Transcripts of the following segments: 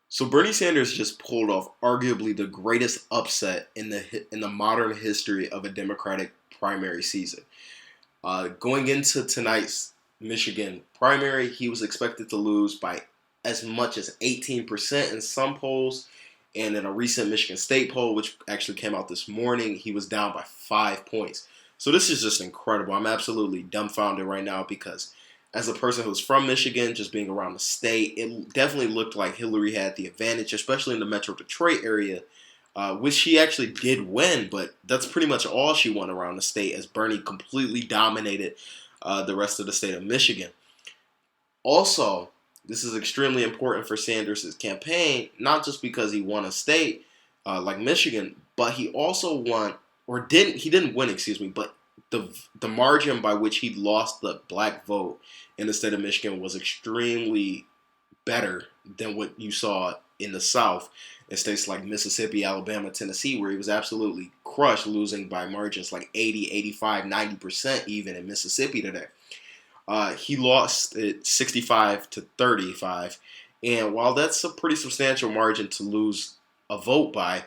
So Bernie Sanders just pulled off arguably the greatest upset in the modern history of a Democratic primary season. Going into tonight's Michigan primary, he was expected to lose by as much as 18% in some polls, and in a recent Michigan State poll, which actually came out this morning, he was down by 5 points. So this is just incredible. I'm absolutely dumbfounded right now because as a person who's from Michigan, just being around the state, it definitely looked like Hillary had the advantage, especially in the Metro Detroit area, which she actually did win, but that's pretty much all she won around the state as Bernie completely dominated the rest of the state of Michigan. Also, this is extremely important for Sanders' campaign, not just because he won a state like Michigan, but he also won, or didn't win, excuse me, but the margin by which he lost the black vote in the state of Michigan was extremely better than what you saw in the South in states like Mississippi, Alabama, Tennessee, where he was absolutely crushed, losing by margins like 80, 85, 90% even in Mississippi today. He lost it 65 to 35. And while that's a pretty substantial margin to lose a vote by,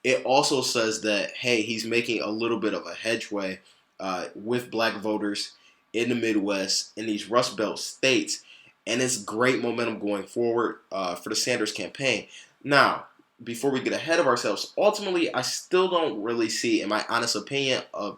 it also says that, hey, he's making a little bit of a hedgeway with black voters in the Midwest, in these Rust Belt states. And it's great momentum going forward for the Sanders campaign. Now, before we get ahead of ourselves, ultimately, I still don't really see, in my honest opinion, a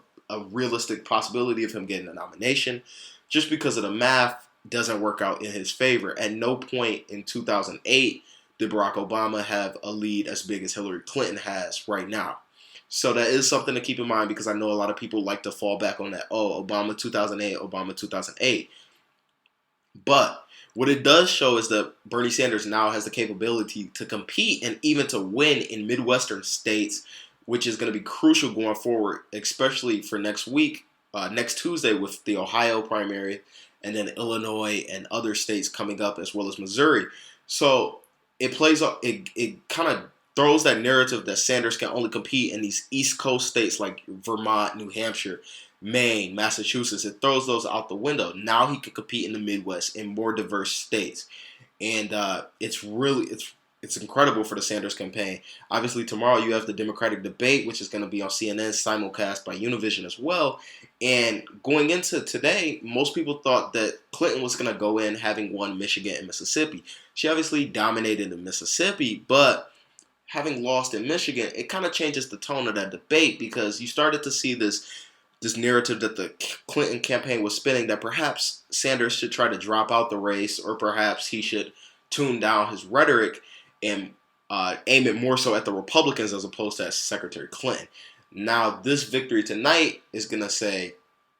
realistic possibility of him getting a nomination, just because of the math doesn't work out in his favor. At no point in 2008 did Barack Obama have a lead as big as Hillary Clinton has right now. So that is something to keep in mind because I know a lot of people like to fall back on that. Oh, Obama 2008, Obama 2008. But what it does show is that Bernie Sanders now has the capability to compete and even to win in Midwestern states, which is going to be crucial going forward, especially for next week, next Tuesday with the Ohio primary, and then Illinois and other states coming up as well as Missouri. So it kind of throws that narrative that Sanders can only compete in these East Coast states like Vermont, New Hampshire, Maine, Massachusetts. It throws those out the window. Now he can compete in the Midwest in more diverse states, and it's incredible for the Sanders campaign. Obviously, tomorrow you have the Democratic debate, which is going to be on CNN, simulcast by Univision as well. And going into today, most people thought that Clinton was going to go in having won Michigan and Mississippi. She obviously dominated in Mississippi, but having lost in Michigan, it kind of changes the tone of that debate because you started to see this narrative that the Clinton campaign was spinning that perhaps Sanders should try to drop out the race or perhaps he should tune down his rhetoric and aim it more so at the Republicans as opposed to at Secretary Clinton. Now, this victory tonight is going to say,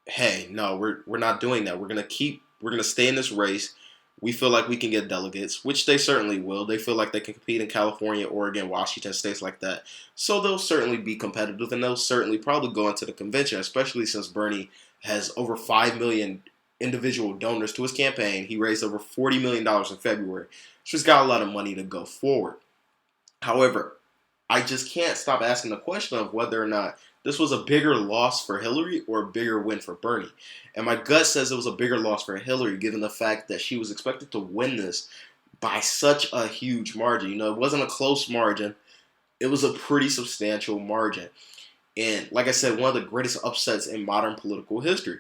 hey, no, we're not doing that. We're going to stay in this race. We feel like we can get delegates, which they certainly will. They feel like they can compete in California, Oregon, Washington, states like that. So they'll certainly be competitive, and they'll certainly probably go into the convention, especially since Bernie has over 5 million individual donors to his campaign. He raised over $40 million in February. So he's got a lot of money to go forward. However, I just can't stop asking the question of whether or not this was a bigger loss for Hillary or a bigger win for Bernie. And my gut says it was a bigger loss for Hillary, given the fact that she was expected to win this by such a huge margin. You know, it wasn't a close margin. It was a pretty substantial margin. And like I said, one of the greatest upsets in modern political history.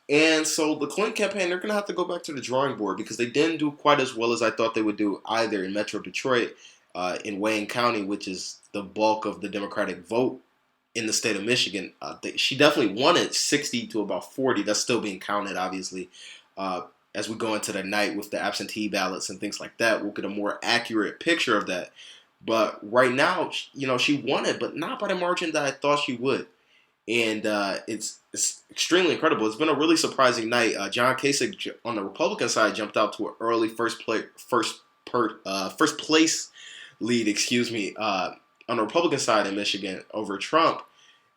And so the Clinton campaign, they're going to have to go back to the drawing board because they didn't do quite as well as I thought they would do either in Metro Detroit, in Wayne County, which is the bulk of the Democratic vote in the state of Michigan. She definitely won it 60 to about 40. That's still being counted, obviously. As we go into the night with the absentee ballots and things like that, we'll get a more accurate picture of that. But right now, you know, she won it, but not by the margin that I thought she would. And it's extremely incredible. It's been a really surprising night. John Kasich on the Republican side jumped out to an early first place lead, on the Republican side in Michigan over Trump.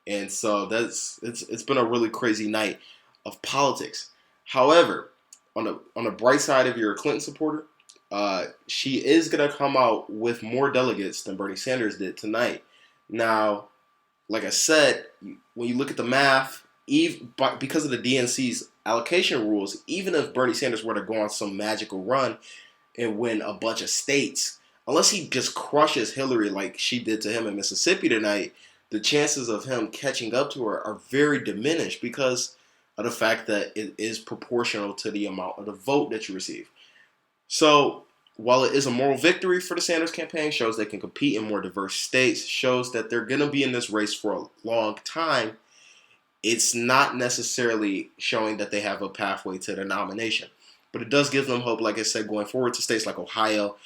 And so it's been a really crazy night of politics. However, on the bright side, if you're a Clinton supporter, she is going to come out with more delegates than Bernie Sanders did tonight. Now, like I said, when you look at the math, because of the DNC's allocation rules, even if Bernie Sanders were to go on some magical run and win a bunch of states, unless he just crushes Hillary like she did to him in Mississippi tonight, the chances of him catching up to her are very diminished because of the fact that it is proportional to the amount of the vote that you receive. So while it is a moral victory for the Sanders campaign, shows they can compete in more diverse states, shows that they're going to be in this race for a long time, it's not necessarily showing that they have a pathway to the nomination. But it does give them hope, like I said, going forward to states like Ohio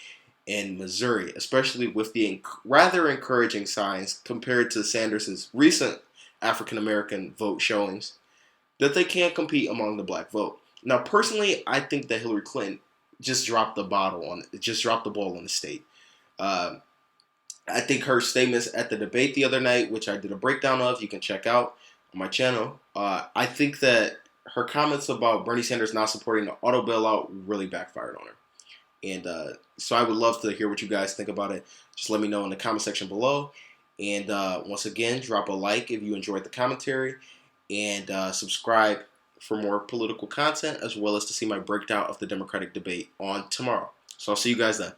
and Missouri, especially with the rather encouraging signs compared to Sanders' recent African American vote showings that they can compete among the black vote. Now, personally, I think that Hillary Clinton just dropped the ball on the state. Uh, I think her statements at the debate the other night, which I did a breakdown of, you can check out on my channel. I think that her comments about Bernie Sanders not supporting the auto bailout really backfired on her. And so I would love to hear what you guys think about it. Just let me know in the comment section below. And once again, drop a like if you enjoyed the commentary. And subscribe for more political content, as well as to see my breakdown of the Democratic debate on tomorrow. So I'll see you guys then.